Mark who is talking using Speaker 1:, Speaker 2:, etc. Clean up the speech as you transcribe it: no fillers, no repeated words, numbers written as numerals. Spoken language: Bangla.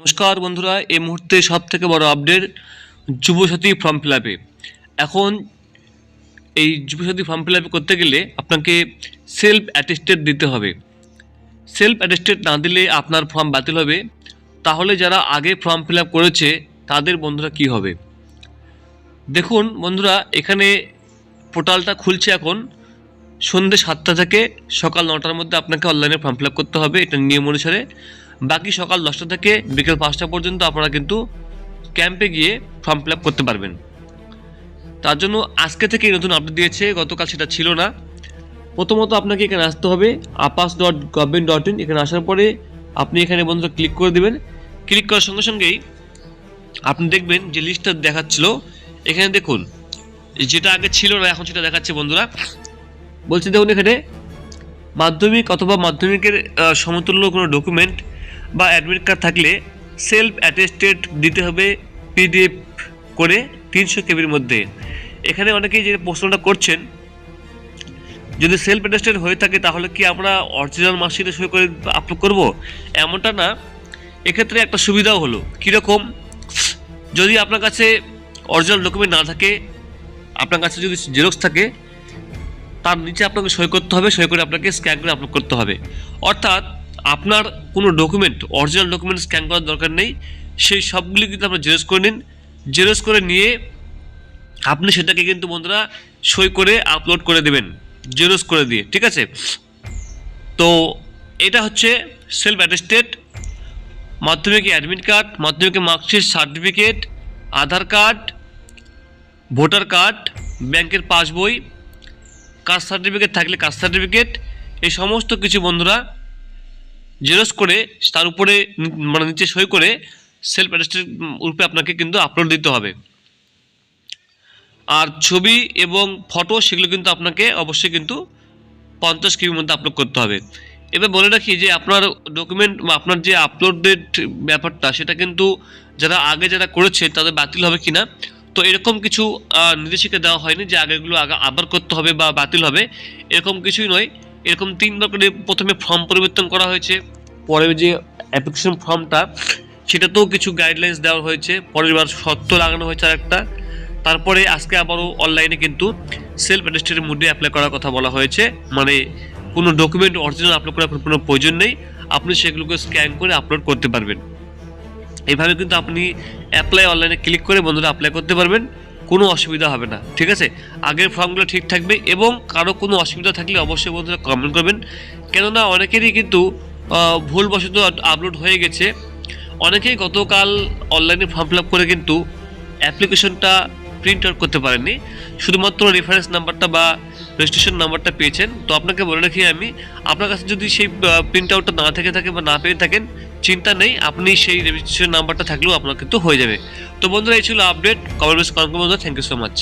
Speaker 1: নমস্কার বন্ধুরা, এই মুহূর্তে সবথেকে বড় আপডেট যুবসাথী ফর্ম ফিল আপে। এখন এই যুবসাথী ফর্ম ফিল আপ করতে গেলে আপনাকে সেলফ অ্যাটেস্টেড দিতে হবে। সেলফ অ্যাটেস্টেড না দিলে আপনার ফর্ম বাতিল হবে। তাহলে যারা আগে ফর্ম ফিল আপ করেছে তাদের বন্ধুরা কি হবে দেখুন বন্ধুরা, এখানে পোর্টালটা খুলছে এখন সন্ধ্যে 7টা থেকে সকাল 9টার মধ্যে আপনাকে অনলাইনে ফর্ম ফিল আপ করতে হবে, এটা নিয়ম অনুসারে। বাকি সকাল 10টা থেকে বিকেল 5টা পর্যন্ত আপনারা কিন্তু ক্যাম্পে গিয়ে ফর্ম ফিল আপ করতে পারবেন। তার জন্য আজকে থেকে নতুন আপডেট দিয়েছে, গতকাল সেটা ছিল না। প্রথমত আপনাকে এখানে আসতে হবে apas.government.in। এখানে আসার পরে আপনি এখানে বন্ধুরা ক্লিক করে দেবেন। ক্লিক করার সঙ্গে সঙ্গেই আপনি দেখবেন যে লিস্টটা দেখাচ্ছিল, এখানে দেখুন যেটা আগে ছিল না এখন সেটা দেখাচ্ছে বন্ধুরা। বলছে দেখুন এখানে মাধ্যমিক অথবা মাধ্যমিকের সমতুল্য কোনো ডকুমেন্ট বা অ্যাডমিট কার্ড থাকলে সেলফ অ্যাটেস্টেড দিতে হবে পিডিএফ করে 300 কেবির মধ্যে। এখানে অনেকেই যে প্রশ্নটা করছেন, যদি সেলফ অ্যাটেস্টেড হয়ে থাকে তাহলে কি আমরা অরিজিনাল মার্কশিটে সই করে আপলোড করব? এমনটা না। এক্ষেত্রে একটা সুবিধাও হলো, কীরকম, যদি আপনার কাছে অরিজিনাল ডকুমেন্ট না থাকে, আপনার কাছে যদি জেরক্স থাকে, তার নিচে আপনাকে সই করতে হবে, সই করে আপনাকে স্ক্যান করে আপলোড করতে হবে। অর্থাৎ আপনার কোনো ডকুমেন্ট অরিজিনাল ডকুমেন্ট স্ক্যান করার দরকার নেই, সেই সবগুলি কিন্তু আপনার জেরক্স করে নিন। জেরক্স করে নিয়ে আপনি সেটাকে কিন্তু বন্ধুরা সই করে আপলোড করে দেবেন জেরক্স করে দিয়ে, ঠিক আছে? তো এটা হচ্ছে সেলফ অ্যাটেস্টেড। মাধ্যমিক অ্যাডমিট কার্ড, মাধ্যমিকের মার্কশিট, সার্টিফিকেট, আধার কার্ড, ভোটার কার্ড, ব্যাংকের পাসবই, কাস্ট সার্টিফিকেট থাকলে কাস্ট সার্টিফিকেট, এই সমস্ত কিছু বন্ধুরা জেরক্স করে তার উপরে মানে নিচে সই করে সেলফ অ্যাটেস্টেড রূপে আপনাকে কিন্তু আপলোড দিতে হবে। আর ছবি এবং ফটো সেগুলো কিন্তু আপনাকে অবশ্যই কিন্তু 50 কেবির মধ্যে আপলোড করতে হবে। এবার বলে রাখি যে আপনার ডকুমেন্ট বা আপনার যে আপলোডেড ব্যাপারটা সেটা কিন্তু যারা করেছে তাদের বাতিল হবে কিনা, তো এরকম কিছু নির্দেশিকা দেওয়া হয়নি যে আগেগুলো আবার করতে হবে বা বাতিল হবে, এরকম কিছুই নয়। এরকম 3বার করে প্রথমে ফর্ম পরিবর্তন করা হয়েছে, পরে যে অ্যাপ্লিকেশন ফর্মটা সেটাতেও কিছু গাইডলাইন্স দেওয়া হয়েছে, পরের বার শর্ত লাগানো হয়েছে আরেকটা। তারপরে আজকে আবারও অনলাইনে কিন্তু সেলফ অ্যাটেস্টেডের মধ্যে অ্যাপ্লাই করার কথা বলা হয়েছে, মানে কোনো ডকুমেন্ট অরিজিনাল আপলোড করার কোনো প্রয়োজন নেই, আপনি সেগুলোকে স্ক্যান করে আপলোড করতে পারবেন। এইভাবে কিন্তু আপনি অ্যাপ্লাই অনলাইনে ক্লিক করে বন্ধুরা অ্যাপ্লাই করতে পারবেন, কোনো অসুবিধা হবে না, ঠিক আছে? আগের ফর্মগুলো ঠিক থাকবে এবং কারো কোনো অসুবিধা থাকলে অবশ্যই বন্ধুরা কমেন্ট করবেন, কেননা অনেকেরই কিন্তু ভুলবশত আপলোড হয়ে গেছে। অনেকেই গতকাল অনলাইনে ফর্ম ফিল আপ করে কিন্তু অ্যাপ্লিকেশনটা প্রিন্ট আউট করতে পারেননি, শুধুমাত্র রেফারেন্স নাম্বারটা বা রেজিস্ট্রেশন নাম্বারটা পেয়েছেন। তো আপনাকে বলে রাখি আমি, আপনার কাছে যদি সেই প্রিন্ট আউটটা না থেকে থাকে বা না পেয়ে থাকেন, চিন্তা নেই, আপনি সেই রেজিস্ট্রেশন নাম্বারটা থাকলেও আপনার কিন্তু হয়ে যাবে। তো বন্ধুরা এই ছিল আপডেট। কমেন্ট বন্ধুরা, থ্যাংক ইউ সো মাচ।